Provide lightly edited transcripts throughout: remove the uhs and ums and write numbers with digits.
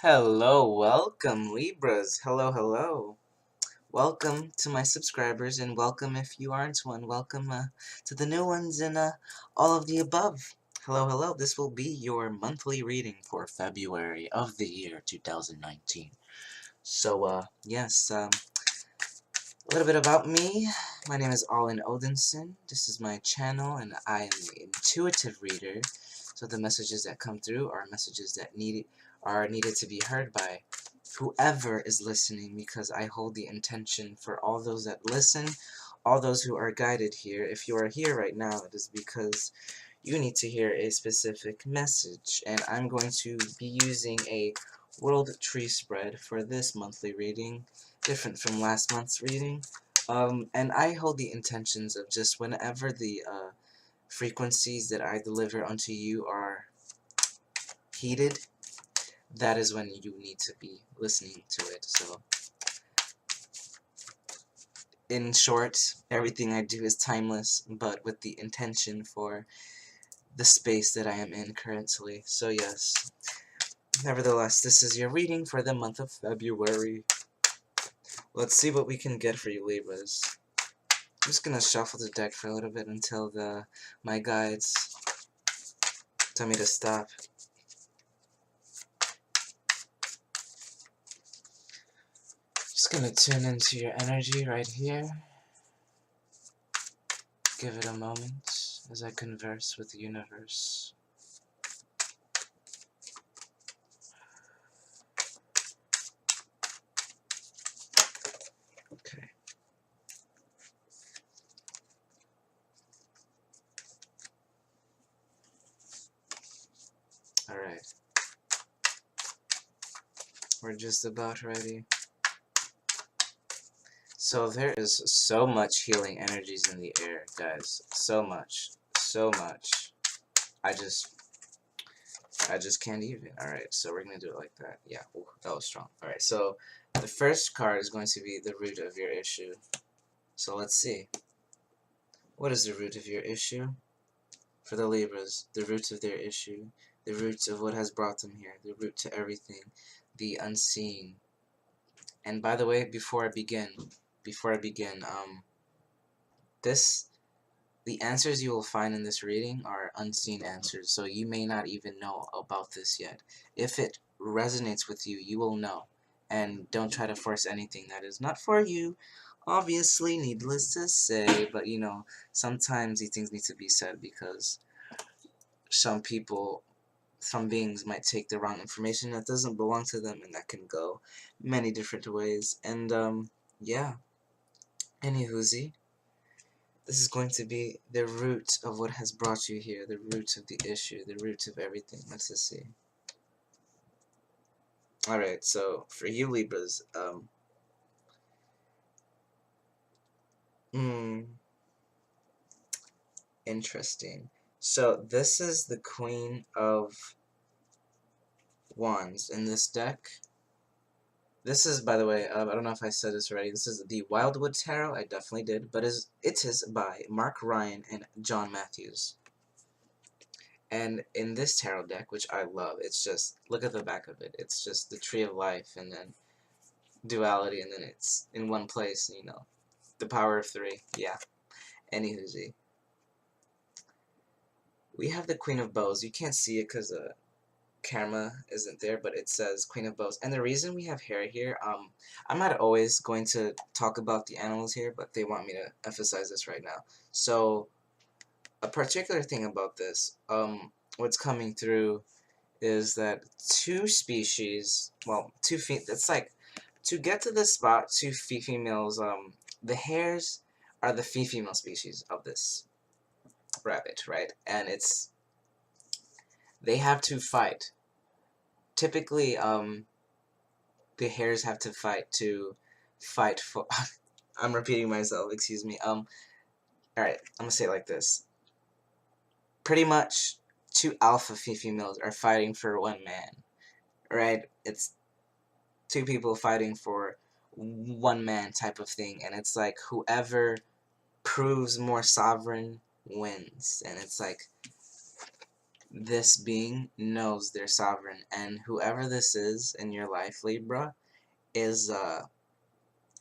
Hello, welcome Libras. Hello, hello. Welcome to my subscribers, and welcome if you aren't one. Welcome to the new ones and all of the above. Hello, hello. This will be your monthly reading for February of the year 2019. So, yes, a little bit about me. My name is Olin Odinson. This is my channel, and I am the intuitive reader. So the messages that come through are messages that are needed to be heard by whoever is listening, because I hold the intention for all those that listen, all those who are guided here. If you are here right now, it is because you need to hear a specific message, and I'm going to be using a world tree spread for this monthly reading, different from last month's reading. And I hold the intentions of just whenever the frequencies that I deliver unto you are heated, that is when you need to be listening to it. So, in short, everything I do is timeless, but with the intention for the space that I am in currently. So yes, nevertheless, this is your reading for the month of February. Let's see what we can get for you, Libras. I'm just gonna shuffle the deck for a little bit until my guides tell me to stop. Just gonna tune into your energy right here. Give it a moment as I converse with the universe. Okay. Alright. We're just about ready. So there is so much healing energies in the air, guys. So much. So much. I just can't even. Alright, so we're gonna do it like that. Yeah, ooh, that was strong. Alright, so the first card is going to be the root of your issue. So let's see. What is the root of your issue? For the Libras, the root of their issue, the root of what has brought them here, the root to everything, the unseen. And by the way, before I begin, the answers you will find in this reading are unseen answers, so you may not even know about this yet. If it resonates with you, you will know. And don't try to force anything that is not for you. Obviously, needless to say, but you know, sometimes these things need to be said because some beings might take the wrong information that doesn't belong to them, and that can go many different ways. And, yeah. Anywhoosie. This is going to be the root of what has brought you here, the root of the issue, the root of everything. Let's just see. Alright, so for you Libras, interesting. So this is the Queen of Wands in this deck. This is, by the way, I don't know if I said this already, this is the Wildwood Tarot. I definitely did, but it is by Mark Ryan and John Matthews. And in this tarot deck, which I love, it's just, look at the back of it, it's just the Tree of Life, and then duality, and then it's in one place, you know, the power of three, yeah, anywhoosie. We have the Queen of Bows. You can't see it because the camera isn't there, but it says Queen of Bows. And the reason we have hair here, I'm not always going to talk about the animals here, but they want me to emphasize this right now. So, a particular thing about this, what's coming through is that two species, well, it's like, to get to this spot, two females, the hares are the female species of this rabbit, right? And they have to fight. Typically, the hares have to fight for, I'm repeating myself, excuse me, alright, I'm gonna say it like this. Pretty much, two alpha females are fighting for one man, right? It's two people fighting for one man type of thing, and it's like whoever proves more sovereign wins, and it's like this being knows they're sovereign, and whoever this is in your life, Libra, is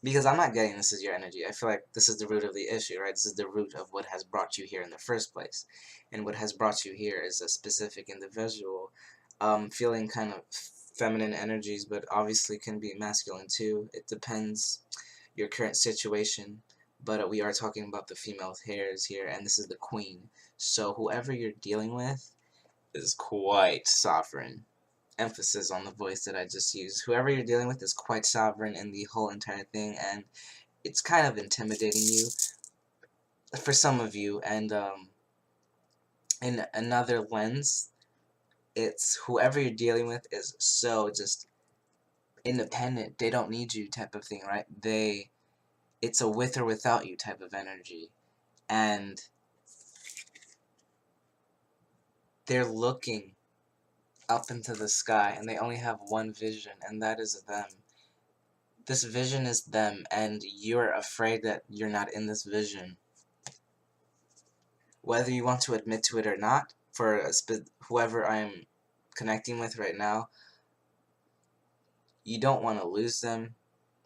because I'm not getting this is your energy. I feel like this is the root of the issue, right? This is the root of what has brought you here in the first place. And what has brought you here is a specific individual feeling kind of feminine energies, but obviously can be masculine too. It depends your current situation. But we are talking about the female hairs here, and this is the queen. So whoever you're dealing with is quite sovereign. Emphasis on the voice that I just used. Whoever you're dealing with is quite sovereign in the whole entire thing, and it's kind of intimidating you for some of you. And in another lens, it's whoever you're dealing with is so just independent. They don't need you type of thing, right? It's a with or without you type of energy, and they're looking up into the sky, and they only have one vision, and that is them. This vision is them, and you're afraid that you're not in this vision. Whether you want to admit to it or not, for whoever I'm connecting with right now, you don't want to lose them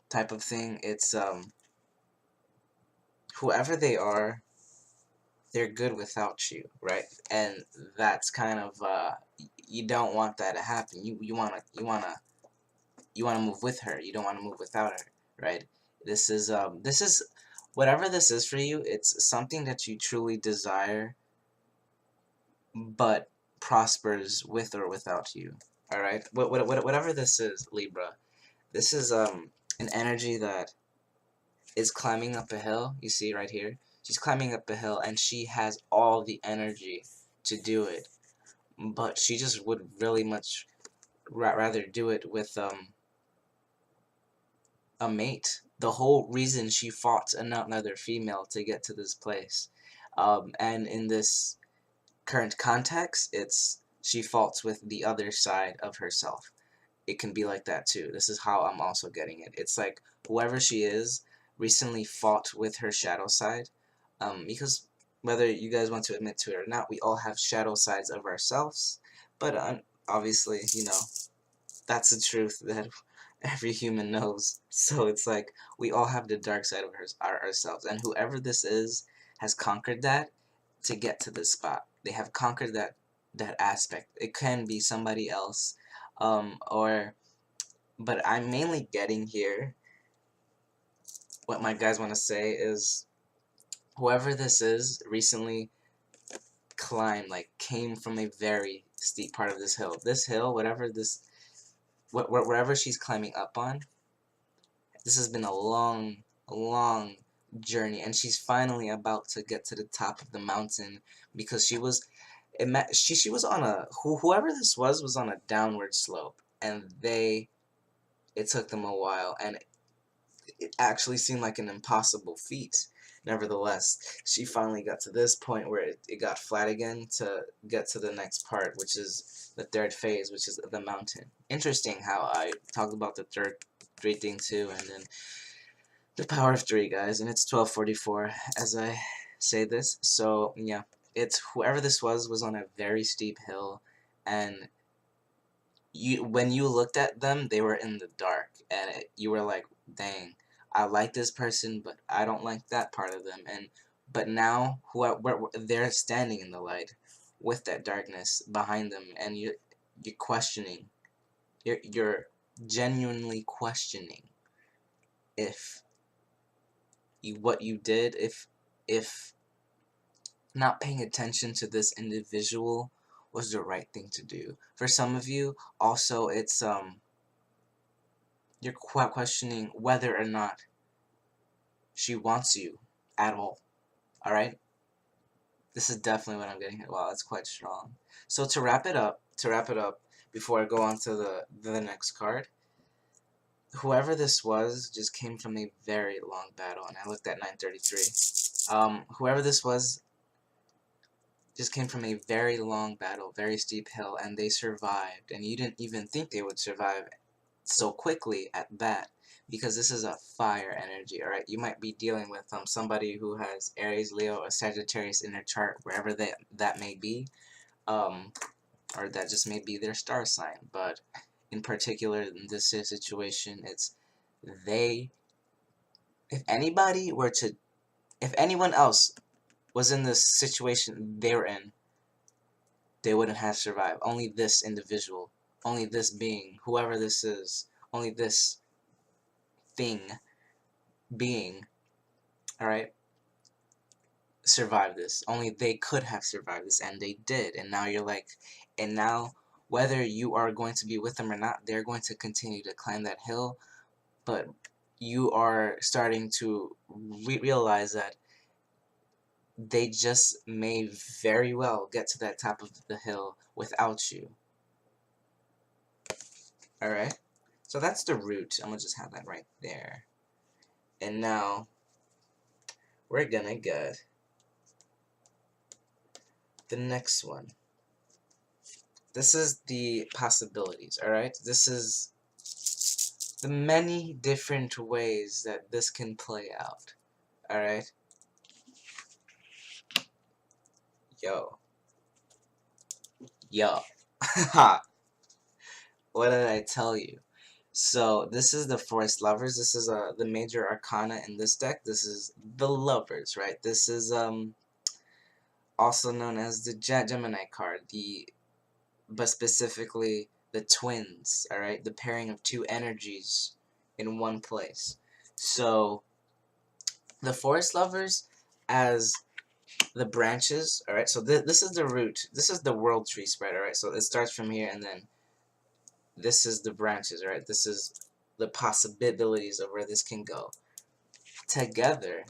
type of thing. It's, whoever they are, they're good without you, right? And that's kind of, you don't want that to happen. You wanna move with her. You don't want to move without her, right? This is whatever this is for you. It's something that you truly desire, but prospers with or without you. All right. Whatever this is, Libra. This is an energy that is climbing up a hill. You see right here. She's climbing up a hill, and she has all the energy to do it, but she just would really much rather do it with a mate. The whole reason she fought another female to get to this place. And in this current context, it's she faults with the other side of herself. It can be like that too. This is how I'm also getting it. It's like whoever she is recently fought with her shadow side. Because whether you guys want to admit to it or not, we all have shadow sides of ourselves. But obviously, you know, that's the truth that every human knows. So it's like we all have the dark side of ourselves, and whoever this is has conquered that to get to this spot. They have conquered that aspect. It can be somebody else, or but I'm mainly getting here. What my guys want to say is whoever this is recently climbed, like came from a very steep part of this hill. This hill, whatever this, wherever she's climbing up on, this has been a long journey, and she's finally about to get to the top of the mountain because she was on a whoever this was on a downward slope, and it took them a while, and it actually seemed like an impossible feat. Nevertheless, she finally got to this point where it got flat again to get to the next part, which is the third phase, which is the mountain. Interesting how I talked about the third three thing too, and then the power of three, guys, and it's 12:44 as I say this. So yeah, it's whoever this was on a very steep hill, and when you looked at them, they were in the dark, and you were like, dang, I like this person, but I don't like that part of them. And but now they're standing in the light with that darkness behind them, and you're questioning, you're genuinely questioning if what you did, if not paying attention to this individual was the right thing to do. For some of you, also, it's you're questioning whether or not she wants you at all. Alright? This is definitely what I'm getting here. Wow, that's quite strong. So to wrap it up, before I go on to the next card, whoever this was just came from a very long battle, and I looked at 933. Whoever this was just came from a very long battle, very steep hill, and they survived, and you didn't even think they would survive so quickly at that, because this is a fire energy. Alright, you might be dealing with somebody who has Aries, Leo, or Sagittarius in their chart, wherever that may be. or that just may be their star sign. But in particular, in this situation, it's they. If anybody were to, if anyone else was in the situation they're in, they wouldn't have survived. Only this individual, only this being, whoever this is, only this thing, being, alright, survived this. Only they could have survived this, and they did. And now you're like, and now, whether you are going to be with them or not, they're going to continue to climb that hill, but you are starting to realize that they just may very well get to that top of the hill without you. Alright? So that's the root. I'm gonna just have that right there. And now, we're gonna get the next one. This is the possibilities, alright? This is the many different ways that this can play out, alright? Yo. Ha! What did I tell you? So, this is the Forest Lovers. This is the major arcana in this deck. This is the Lovers, right? This is also known as the Gemini card, but specifically the twins, alright? The pairing of two energies in one place. So, the Forest Lovers as the branches, alright? So, this is the root. This is the world tree spread, alright? So, it starts from here, and then this is the branches, alright? This is the possibilities of where this can go. Together,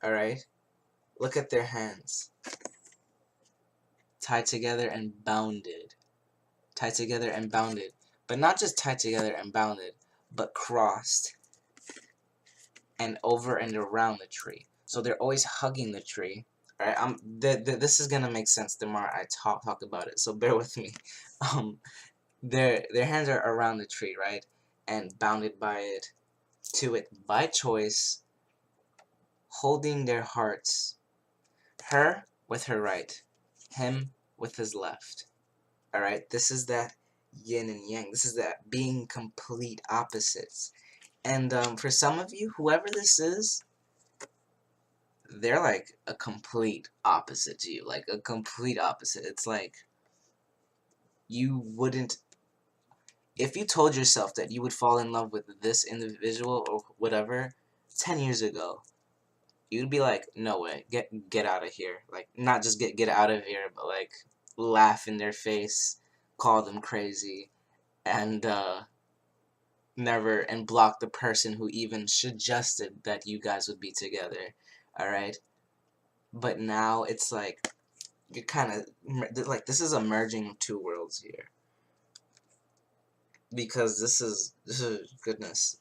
alright? Look at their hands. Tied together and bounded. Tied together and bounded. But not just tied together and bounded, but crossed and over and around the tree. So they're always hugging the tree. Alright, this is gonna make sense the more I talk about it, so bear with me. Their hands are around the tree, right? And bounded by it, to it by choice, holding their hearts. Her with her right, him with his left. Alright, this is that yin and yang. This is that being complete opposites. And for some of you, whoever this is, they're like a complete opposite to you. Like a complete opposite. It's like you wouldn't, if you told yourself that you would fall in love with this individual or whatever 10 years ago, you'd be like, no way, get out of here. Like, not just get out of here, but like laugh in their face, call them crazy, and never, and block the person who even suggested that you guys would be together. Alright? But now it's like you're kind of like, this is a merging of two worlds here, because this is goodness,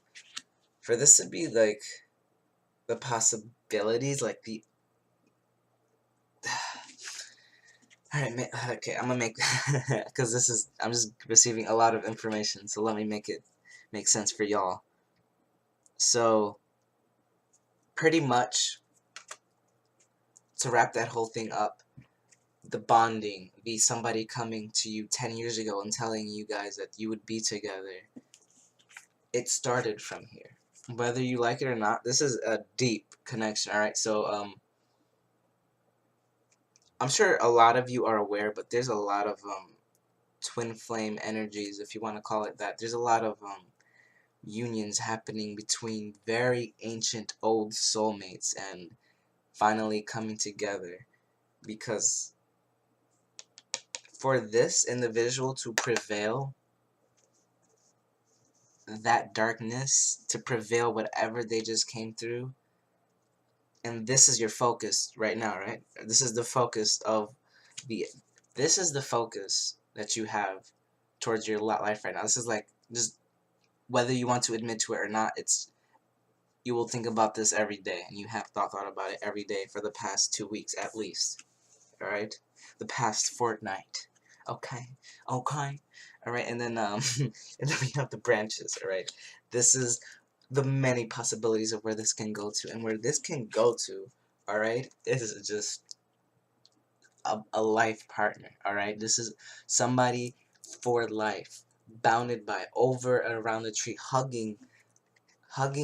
for this to be like the possibilities, like the alright, okay, I'm gonna make because this is, I'm just receiving a lot of information, so let me make it make sense for y'all. So pretty much, to wrap that whole thing up, the bonding, somebody coming to you 10 years ago and telling you guys that you would be together, it started from here. Whether you like it or not, this is a deep connection, alright? So, I'm sure a lot of you are aware, but there's a lot of, twin flame energies, if you want to call it that. There's a lot of, unions happening between very ancient old soulmates and finally coming together, because for this individual to prevail, that darkness to prevail, whatever they just came through, and this is your focus right now, right? This is the focus of this is the focus that you have towards your life right now. This is like, just whether you want to admit to it or not, it's, you will think about this every day, and you have thought about it every day for the past 2 weeks at least. Alright? The past fortnight. Okay. Alright, and then and then we have the branches, alright? This is the many possibilities of where this can go to, and where this can go to, alright, is just a life partner, alright? This is somebody for life, bounded by, over and around the tree, hugging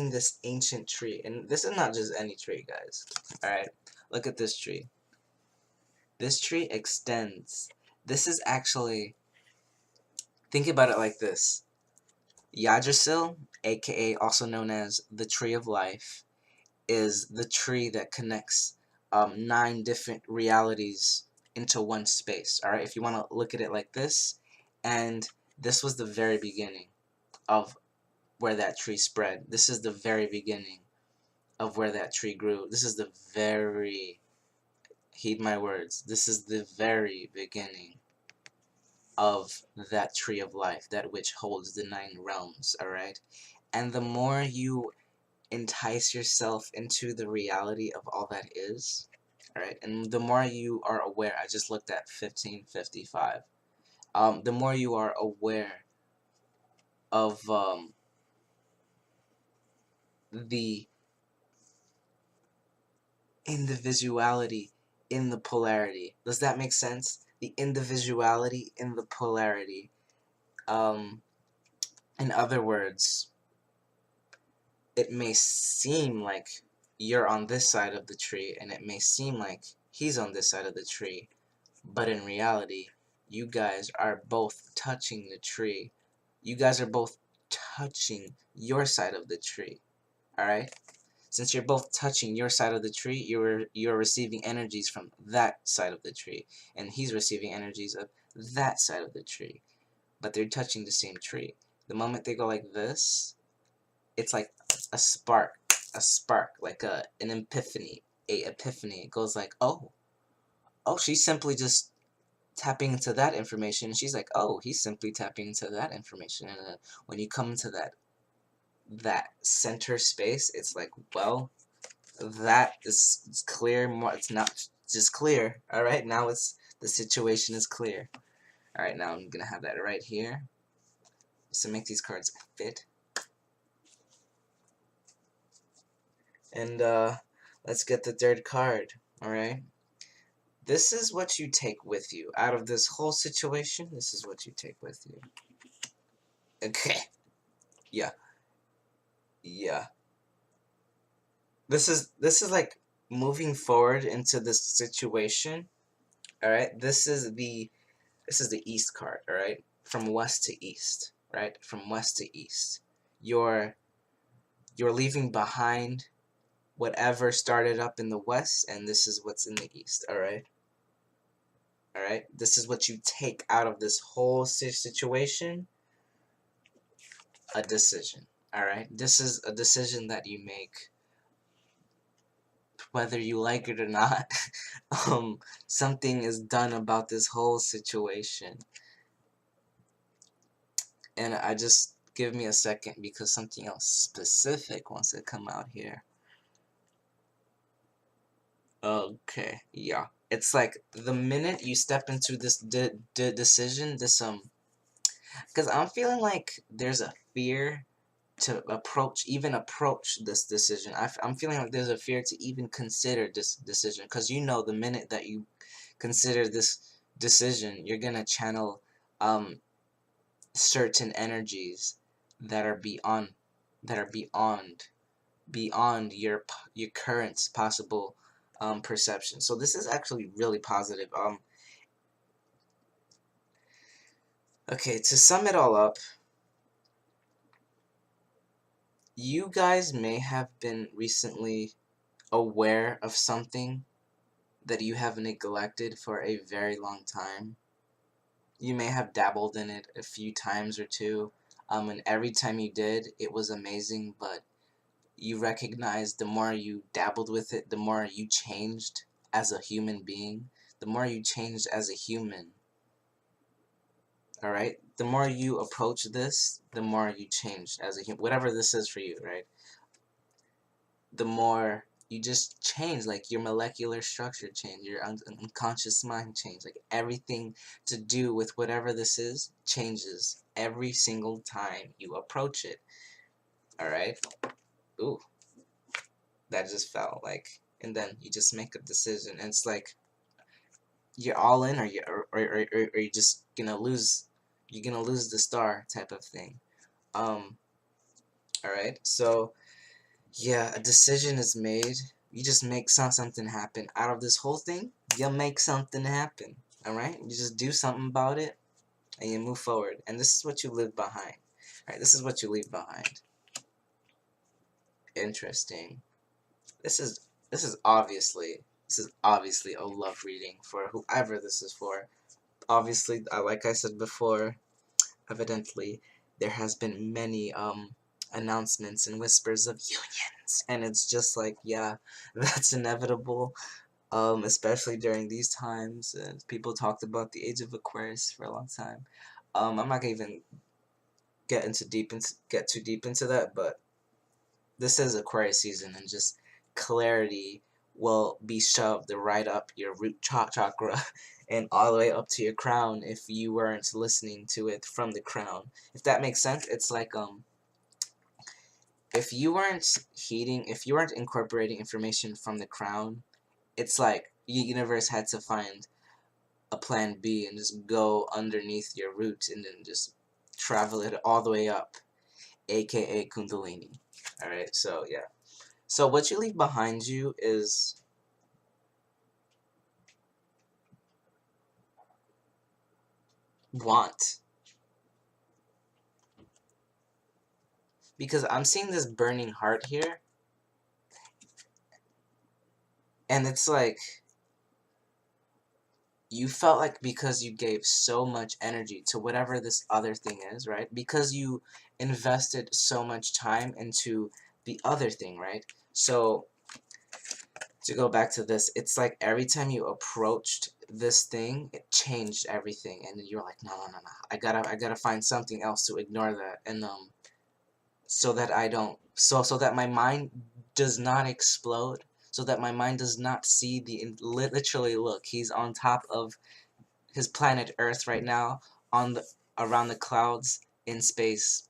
this ancient tree. And this is not just any tree, guys. Alright, look at this tree. This tree extends. This is actually, think about it like this. Yggdrasil, aka also known as the Tree of Life, is the tree that connects 9 different realities into one space. Alright, if you want to look at it like this, and this was the very beginning of where that tree spread. This is the very beginning of where that tree grew. This is the very, heed my words, this is the very beginning of that tree of life, that which holds the 9 realms, alright? And the more you entice yourself into the reality of all that is, alright, and the more you are aware, I just looked at 1555, the more you are aware of the individuality in the polarity. Does that make sense? The individuality in the polarity. In other words, it may seem like you're on this side of the tree, and it may seem like he's on this side of the tree, but in reality, you guys are both touching the tree. You guys are both touching your side of the tree. Alright? Since you're both touching your side of the tree, you're receiving energies from that side of the tree, and he's receiving energies of that side of the tree. But they're touching the same tree. The moment they go like this, it's like a spark, like an epiphany, It goes like, oh, she's simply just tapping into that information. And she's like, oh, he's simply tapping into that information. And when you come into that center space, it's like, well, that is clear. It's not just clear. All right, now the situation is clear. All right, now I'm gonna have that right here, just to make these cards fit. And let's get the 3rd card. All right, this is what you take with you out of this whole situation. This is what you take with you. Okay. Yeah. This is like moving forward into this situation. All right. This is the East card. All right. From west to east. Right. From west to east. You're leaving behind whatever started up in the west, and this is what's in the east. All right. All right. This is what you take out of this whole situation. A decision. All right. This is a decision that you make, whether you like it or not. Something is done about this whole situation. And I just, give me a second, because something else specific wants to come out here. Okay, yeah. It's like the minute you step into this decision, because I'm feeling like there's a fear to even approach this decision. I'm feeling like there's a fear to even consider this decision, because the minute that you consider this decision, you're gonna channel certain energies that are beyond your current possible perception. So this is actually really positive. Okay, to sum it all up, you guys may have been recently aware of something that you have neglected for a very long time. You may have dabbled in it a few times or two, and every time you did, it was amazing, but you recognize the more you dabbled with it, the more you changed as a human being, the more you changed as a human. Alright? The more you approach this, the more you change as a human. Whatever this is for you, right? The more you just change, like your molecular structure change, your unconscious mind change, like everything to do with whatever this is changes every single time you approach it. Alright? Ooh. That just felt like, and then you just make a decision, and it's like, you're all in, or or you're just gonna lose. You're gonna lose the star type of thing. Um, all right. So yeah, a decision is made. You just make something happen out of this whole thing. You'll make something happen. All right. You just do something about it, and you move forward. And this is what you leave behind. All right. This is what you leave behind. Interesting. This is this is obviously a love reading for whoever this is for. Obviously, like I said before, evidently there has been many announcements and whispers of unions, and it's just like, yeah, that's inevitable. Especially during these times, and people talked about the age of Aquarius for a long time. I'm not gonna even get too deep into that, but this is Aquarius season, and just clarity will be shoved right up your root chakra and all the way up to your crown if you weren't listening to it from the crown. If that makes sense, it's like if you weren't if you weren't incorporating information from the crown, it's like the universe had to find a plan B and just go underneath your root and then just travel it all the way up, aka Kundalini. Alright, so yeah. So what you leave behind you is want. Because I'm seeing this burning heart here, and it's like you felt like because you gave so much energy to whatever this other thing is, right? Because you invested so much time into the other thing, right? So to go back to this, it's like every time you approached this thing, it changed everything, and you're like, no, no, no, no, I gotta find something else to ignore that, and so that I don't, so that my mind does not explode, so that my mind does not see literally, look, he's on top of his planet Earth right now, on the around the clouds in space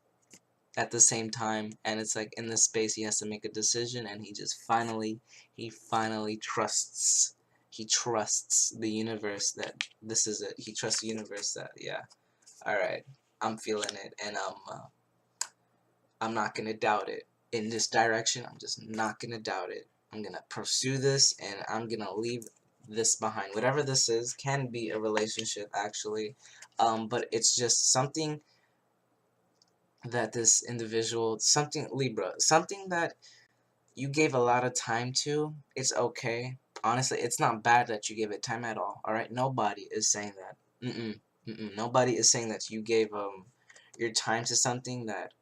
at the same time, and it's like in this space he has to make a decision, and he finally trusts, he trusts the universe that this is it. He trusts the universe that, yeah, all right, I'm feeling it, and I'm not gonna doubt it. In this direction, I'm just not gonna doubt it. I'm gonna pursue this, and I'm gonna leave this behind. Whatever this is, can be a relationship actually, but it's just something that this individual, something Libra, something that you gave a lot of time to. It's okay. Honestly, it's not bad that you gave it time at all. All right, nobody is saying that. Nobody is saying that you gave your time to something that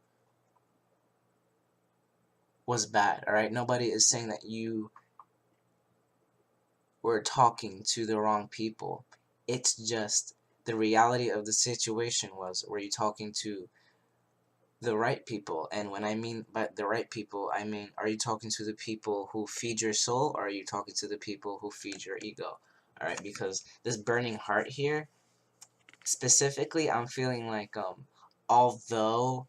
was bad. All right, nobody is saying that you were talking to the wrong people. It's just the reality of the situation was, were you talking to the right people? And when I mean by the right people, I mean, are you talking to the people who feed your soul, or are you talking to the people who feed your ego? All right, because this burning heart here, specifically, I'm feeling like although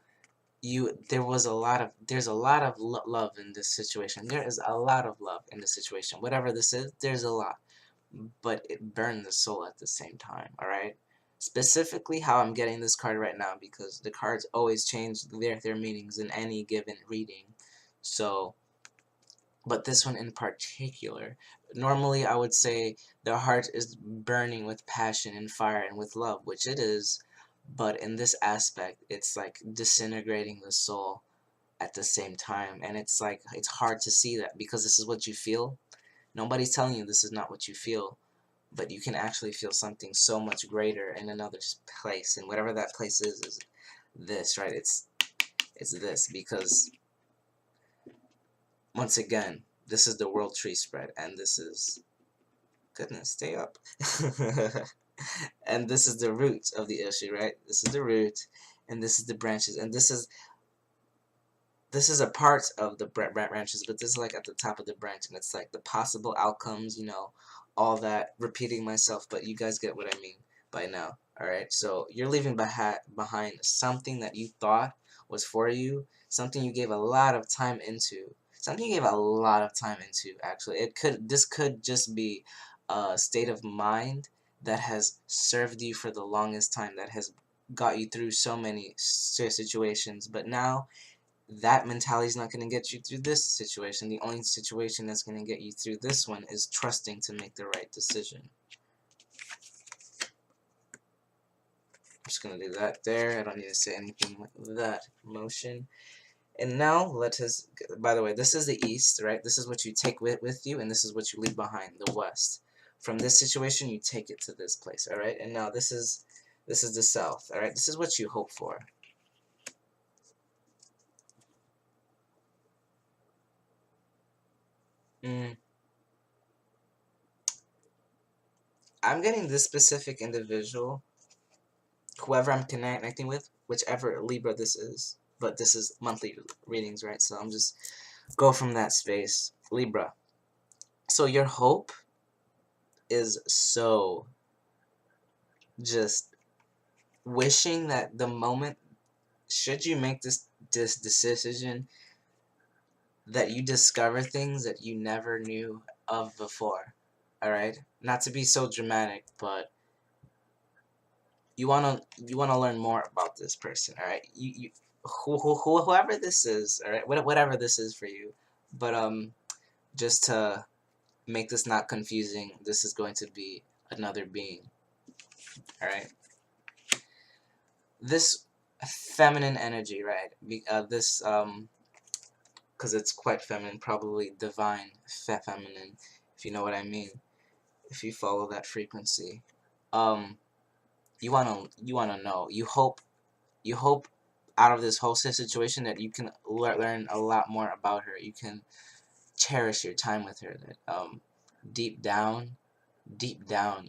there's a lot of love in this situation. There is a lot of love in this situation. Whatever this is, there's a lot, but it burned the soul at the same time. All right. Specifically, how I'm getting this card right now, because the cards always change their meanings in any given reading. So, but this one in particular, normally I would say the heart is burning with passion and fire and with love, which it is, but in this aspect, it's like disintegrating the soul at the same time, and it's like it's hard to see that because this is what you feel. Nobody's telling you this is not what you feel, but you can actually feel something so much greater in another place, and whatever that place is this, right? It's this, because once again, this is the world tree spread, and this is, goodness, stay up. And this is the root of the issue, right? This is the root, and this is the branches, and this is a part of the branches, but this is like at the top of the branch, and it's like the possible outcomes, all that, repeating myself, but you guys get what I mean by now. Alright, so you're leaving behind something that you thought was for you, something you gave a lot of time into, something you gave a lot of time into, actually. This could just be a state of mind that has served you for the longest time, that has got you through so many situations, but now that mentality is not going to get you through this situation. The only situation that's going to get you through this one is trusting to make the right decision. I'm just going to do that there. I don't need to say anything with that motion. And now let us, by the way, this is the east, right? This is what you take with you, and this is what you leave behind, the west. From this situation, you take it to this place, all right? And now this is the south, all right? This is what you hope for. I'm getting this specific individual, whoever I'm connecting with, whichever Libra this is, but this is monthly readings, right? So I'm just go from that space. Libra. So your hope is so just wishing that the moment, should you make this decision, that you discover things that you never knew of before. Alright? Not to be so dramatic, but you wanna learn more about this person, alright? Whoever this is, alright, whatever this is for you, but just to make this not confusing, this is going to be another being, alright? This feminine energy, right? This because it's quite feminine, probably divine feminine, if you know what I mean. If you follow that frequency, you wanna know. You hope out of this whole situation that you can learn a lot more about her. You can cherish your time with her. That deep down,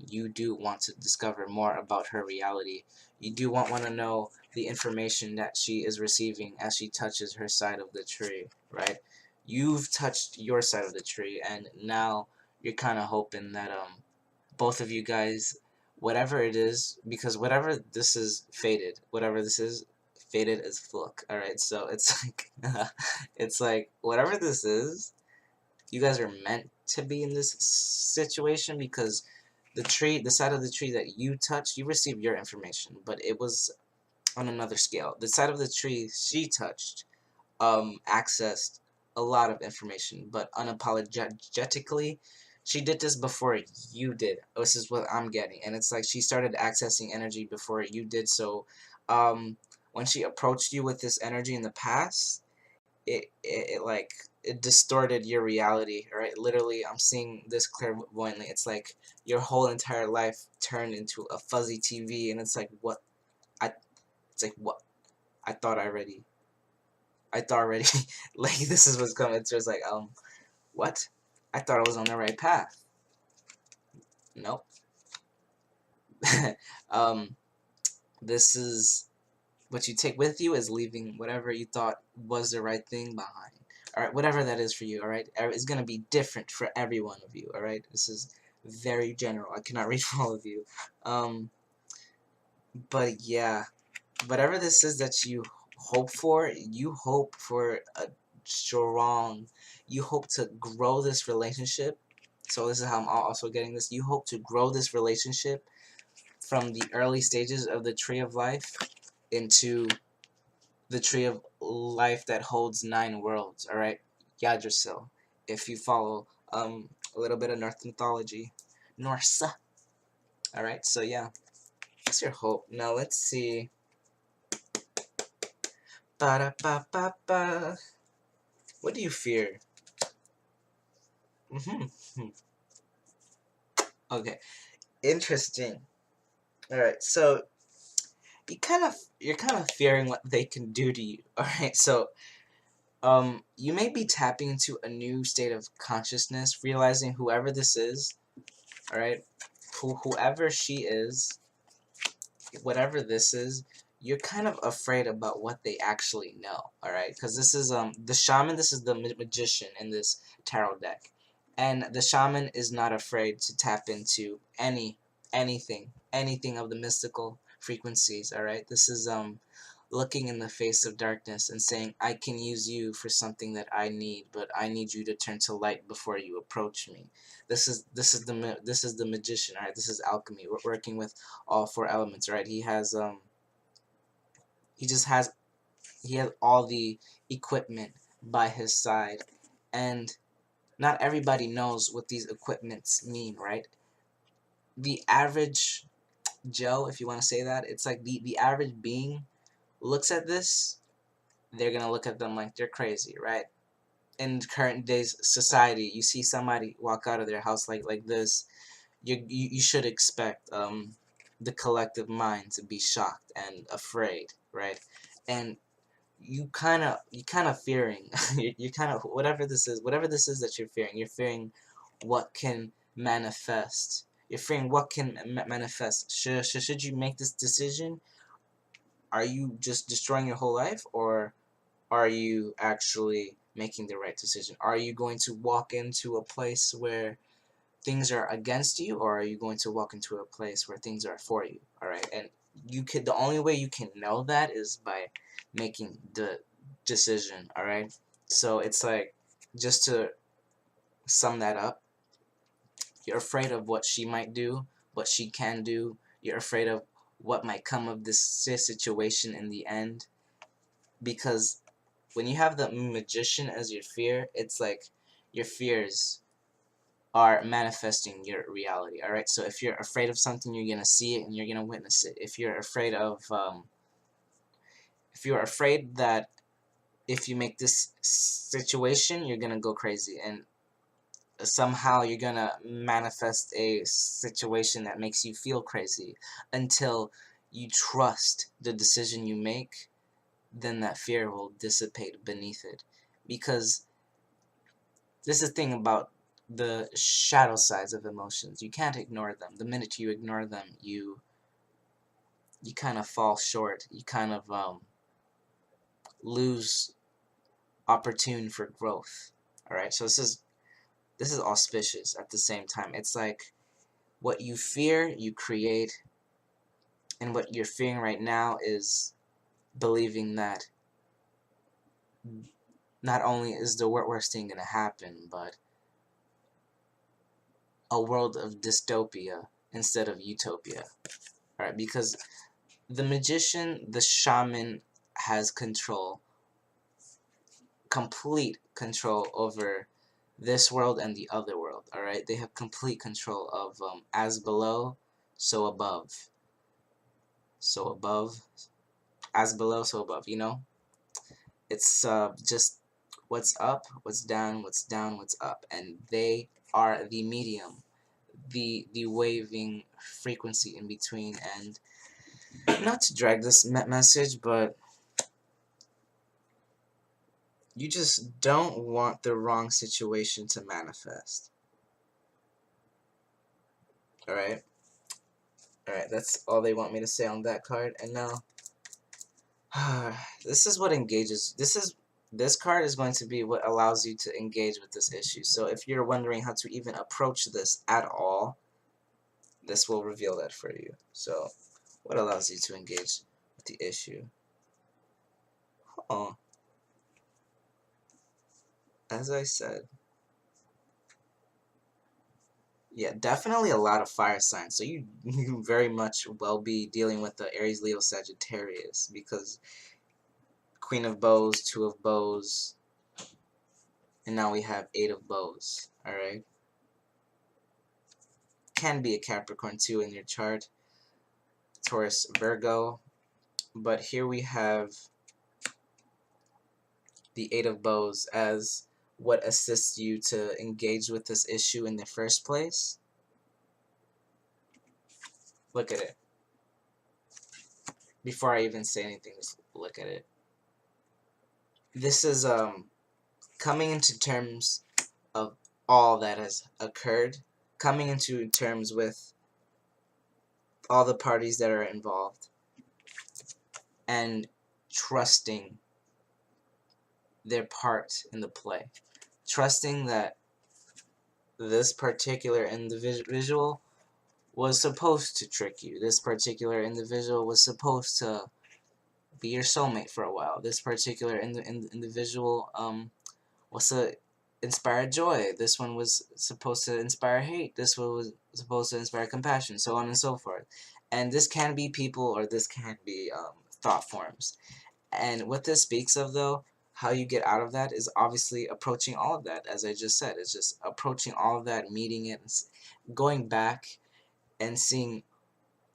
you do want to discover more about her reality. You do want to know the information that she is receiving as she touches her side of the tree, right? You've touched your side of the tree, and now you're kind of hoping that both of you guys, whatever it is, because whatever this is fated, whatever this is fated as fuck. All right, so it's like it's like whatever this is, you guys are meant to be in this situation, because the side of the tree that you touched, you received your information, but it was on another scale. The side of the tree she touched accessed a lot of information, but unapologetically, she did this before you did. This is what I'm getting, and it's like she started accessing energy before you did. So, when she approached you with this energy in the past, it like it distorted your reality, right? Literally, I'm seeing this clairvoyantly. It's like your whole entire life turned into a fuzzy TV, and it's like I, it's like what I thought already. I thought already, like this is what's coming. It's just like what? I thought I was on the right path. Nope. um, this is what you take with you is leaving whatever you thought was the right thing behind. Alright, whatever that is for you, alright? It's going to be different for every one of you, alright? This is very general. I cannot read for all of you. But yeah, whatever this is that you hope for a strong, you hope to grow this relationship. So this is how I'm also getting this. You hope to grow this relationship from the early stages of the tree of life into the tree of life that holds 9 worlds, alright? Yggdrasil. If you follow a little bit of Norse mythology. Norse. Alright, so yeah. That's your hope. Now let's see. Ba-da-ba-ba-ba. What do you fear? Okay. Interesting. Alright, so you're kind of fearing what they can do to you. Alright, so you may be tapping into a new state of consciousness, realizing whoever this is, alright, whoever she is, whatever this is, you're kind of afraid about what they actually know, alright? Because this is the shaman, this is the magician in this tarot deck. And the shaman is not afraid to tap into anything of the mystical frequencies, alright? This is looking in the face of darkness and saying, I can use you for something that I need, but I need you to turn to light before you approach me. This is the magician, all right? This is alchemy. We're working with all four elements, right? He just has he has all the equipment by his side, and not everybody knows what these equipments mean, right? The average Joe, if you want to say that, it's like the average being looks at this, they're gonna look at them like they're crazy, right? In current days society, you see somebody walk out of their house like this, you should expect the collective mind to be shocked and afraid, right? And you kind of fearing you kind of whatever this is that you're fearing what can manifest. You're fearing what can manifest. Should you make this decision? Are you just destroying your whole life, or are you actually making the right decision? Are you going to walk into a place where things are against you, or are you going to walk into a place where things are for you? All right, and the only way you can know that is by making the decision. All right, so it's like, just to sum that up, you're afraid of what she might do, what she can do. You're afraid of what might come of this situation in the end, because when you have the magician as your fear, it's like your fears are manifesting your reality. All right, so if you're afraid of something, you're gonna see it and you're gonna witness it. If you're afraid that if you make this situation, you're gonna go crazy, and somehow you're gonna manifest a situation that makes you feel crazy until you trust the decision you make, then that fear will dissipate beneath it. Because this is the thing about the shadow sides of emotions. You can't ignore them. The minute you ignore them, you kind of fall short. You kind of lose opportune for growth. All right, so this is auspicious at the same time. It's like what you fear, you create, and what you're fearing right now is believing that not only is the worst thing gonna happen, but a world of dystopia instead of utopia. All right, because the magician, the shaman, has control, complete control over this world and the other world. All right, they have complete control of as below, so above, so above, as below, so above. It's just what's up, what's down, what's down, what's up, and they are the medium, the waving frequency in between. And not to drag this message, but you just don't want the wrong situation to manifest. Alright? Alright, that's all they want me to say on that card. And now, this is what engages. This card is going to be what allows you to engage with this issue. So if you're wondering how to even approach this at all, this will reveal that for you. So, what allows you to engage with the issue? Oh, as I said, yeah, definitely a lot of fire signs. So you very much will be dealing with the Aries, Leo, Sagittarius, because Queen of Bows, Two of Bows, and now we have Eight of Bows. All right, can be a Capricorn too in your chart, Taurus, Virgo, but here we have the Eight of Bows as what assists you to engage with this issue in the first place. Look at it. Before I even say anything, just look at it. This is coming into terms of all that has occurred, coming into terms with all the parties that are involved, and trusting their part in the play. Trusting that this particular individual was supposed to trick you. This particular individual was supposed to be your soulmate for a while. This particular individual was to inspire joy. This one was supposed to inspire hate. This one was supposed to inspire compassion, so on and so forth. And this can be people, or this can be thought forms. And what this speaks of, though, how you get out of that is obviously approaching all of that, as I just said. It's just approaching all of that, meeting it, and going back and seeing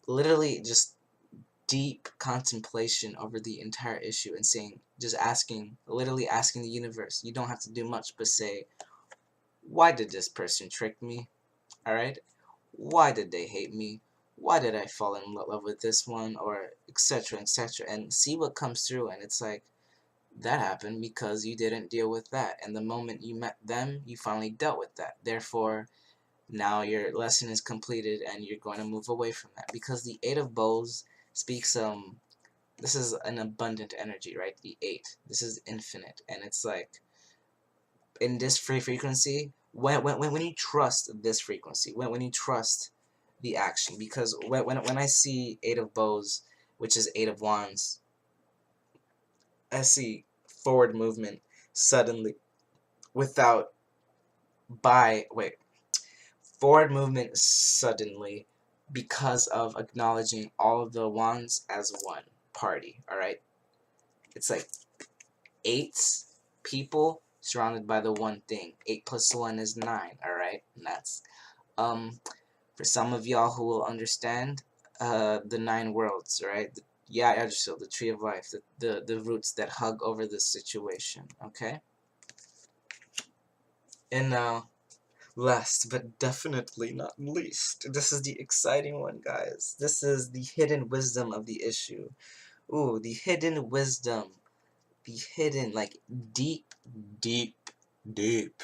literally just deep contemplation over the entire issue and saying, just asking, literally asking the universe. You don't have to do much but say, why did this person trick me? Alright? Why did they hate me? Why did I fall in love with this one? Or etc. etc. And see what comes through. And it's like, that happened because you didn't deal with that. And the moment you met them, you finally dealt with that. Therefore, now your lesson is completed and you're going to move away from that. Because the Eight of Bowls speaks, this is an abundant energy, right? The 8. This is infinite. And it's like, in this frequency, when you trust this frequency, when you trust the action, because when I see 8 of Bows, which is 8 of Wands, I see forward movement suddenly without forward movement suddenly because of acknowledging all of the wands as one party. Alright? It's like 8 people surrounded by the one thing. 8 plus 1 is 9, alright? And that's for some of y'all who will understand the 9 worlds, right? beaUtahfal, the tree of life, the roots that hug over this situation, okay? And now, last but definitely not least, this is the exciting one, guys. This is the hidden wisdom of the issue. Ooh, the hidden wisdom. The hidden, like, deep, deep, deep,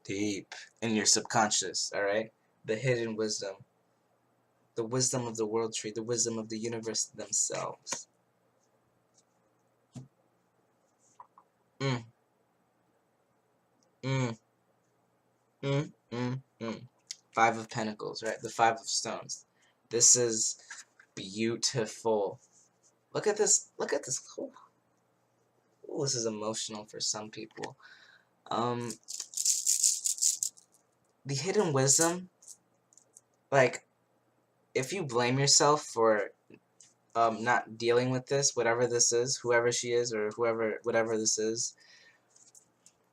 deep in your subconscious, alright? The hidden wisdom. The wisdom of the world tree, the wisdom of the universe themselves. Mm, mm, mm. 5 of Pentacles, right? The 5 of Stones. This is beautiful. Look at this. Look at this. Ooh, this is emotional for some people. The hidden wisdom, like, if you blame yourself for not dealing with this, whatever this is, whoever she is, or whatever this is,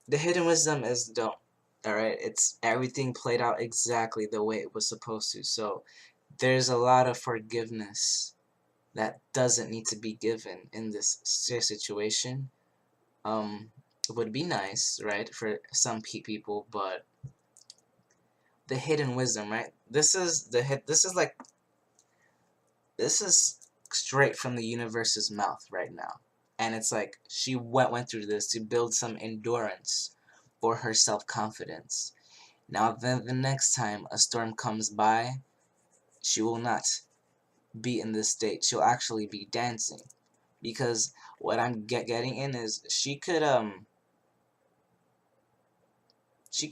the hidden wisdom is don't. Alright? It's everything played out exactly the way it was supposed to. So, there's a lot of forgiveness that doesn't need to be given in this situation. It would be nice, right, for some people, but the hidden wisdom, right? This is straight from the universe's mouth right now. And it's like she went through this to build some endurance for her self-confidence. Now then the next time a storm comes by, she will not be in this state. She'll actually be dancing. Because what I'm getting in is she could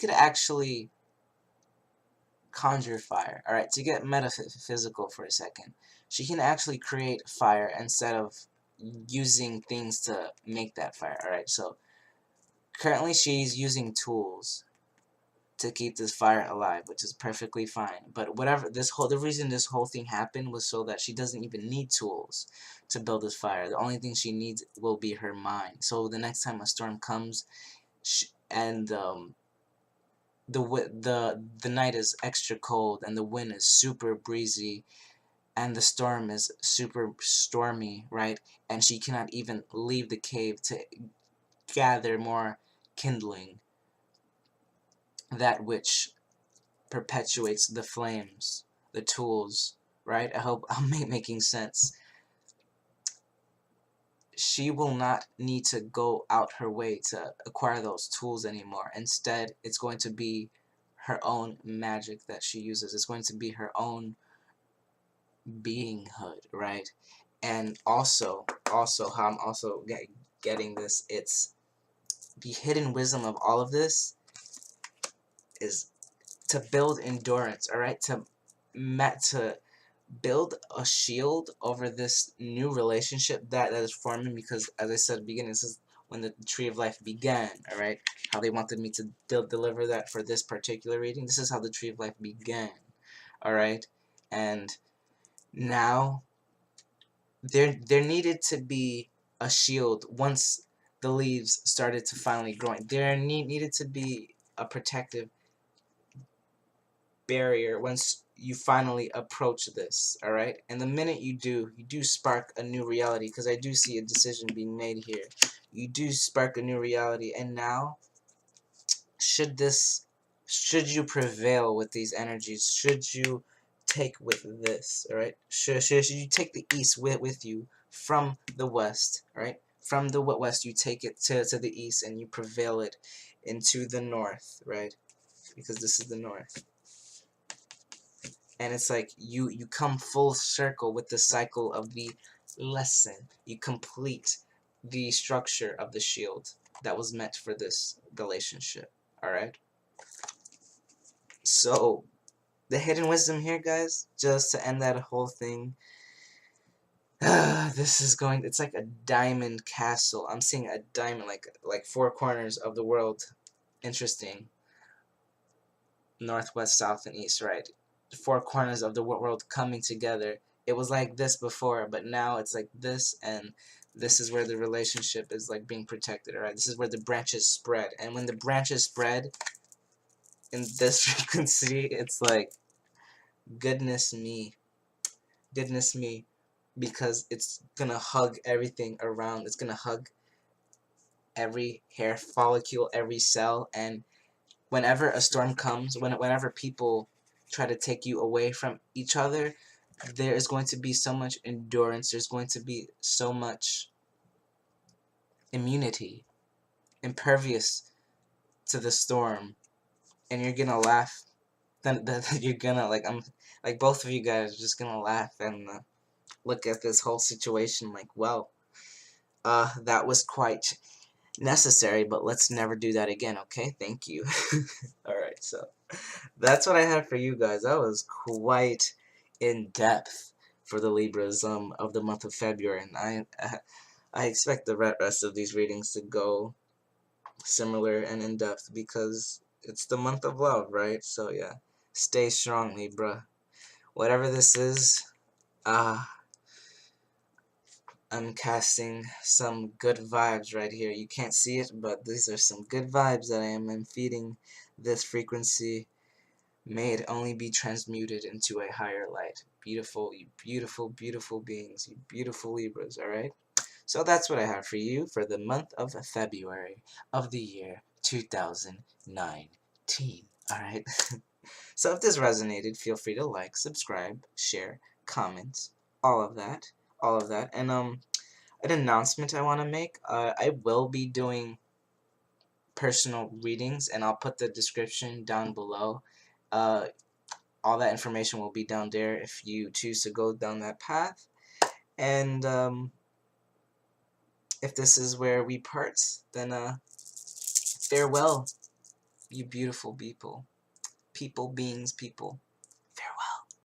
actually conjure fire. Alright, to get metaphysical for a second. She can actually create fire instead of using things to make that fire. Alright, so currently she's using tools to keep this fire alive, which is perfectly fine. But the reason this whole thing happened was so that she doesn't even need tools to build this fire. The only thing she needs will be her mind. So the next time a storm comes, and the night is extra cold and the wind is super breezy and the storm is super stormy, right? And she cannot even leave the cave to gather more kindling, that which perpetuates the flames, the tools, right? I hope I'm making sense. She will not need to go out her way to acquire those tools anymore. Instead, it's going to be her own magic that she uses. It's going to be her own beinghood, right? And also how I'm also getting this, it's the hidden wisdom of all of this is to build endurance, alright? To build a shield over this new relationship that is forming, because as I said at the beginning, this is when the tree of life began, alright? How they wanted me to deliver that for this particular reading. This is how the tree of life began, alright? And now there needed to be a shield once the leaves started to finally growing. There needed to be a protective barrier once you finally approach this, alright? And the minute you do spark a new reality, because I do see a decision being made here. You do spark a new reality, and now, should you prevail with these energies, should you take with this, alright? Should you take the east with you from the west, alright? From the west, you take it to the east, and you prevail it into the north, right? Because this is the north. And it's like you come full circle with the cycle of the lesson. You complete the structure of the shield that was meant for this relationship, alright? So, the hidden wisdom here, guys, just to end that whole thing, this is going, it's like a diamond castle. I'm seeing a diamond, like four corners of the world. Interesting. Northwest, south, and east, right? The four corners of the world coming together. It was like this before, but now it's like this, and this is where the relationship is like being protected, alright? This is where the branches spread, and when the branches spread in this frequency, it's like, goodness me, because it's gonna hug everything around. It's gonna hug every hair follicle, every cell, and whenever a storm comes, whenever people try to take you away from each other, there is going to be so much endurance, there's going to be so much immunity, impervious to the storm, and you're gonna laugh. Then you're gonna, like both of you guys are just gonna laugh and look at this whole situation like, well, that was quite necessary, but let's never do that again, okay? Thank you. Alright, so that's what I had for you guys. That was quite in depth for the Libras of the month of February, and I expect the rest of these readings to go similar and in depth, because it's the month of love, right? So yeah, stay strong, Libra. Whatever this is, I'm casting some good vibes right here. You can't see it, but these are some good vibes that I am feeding this frequency. May it only be transmuted into a higher light. Beautiful, you beautiful, beautiful beings, you beautiful Libras, alright? So that's what I have for you for the month of February of the year 2019, alright? So if this resonated, feel free to like, subscribe, share, comment, all of that, and an announcement I want to make. I will be doing personal readings, and I'll put the description down below. All that information will be down there if you choose to go down that path. And if this is where we part, then farewell, you beautiful people, beings, people.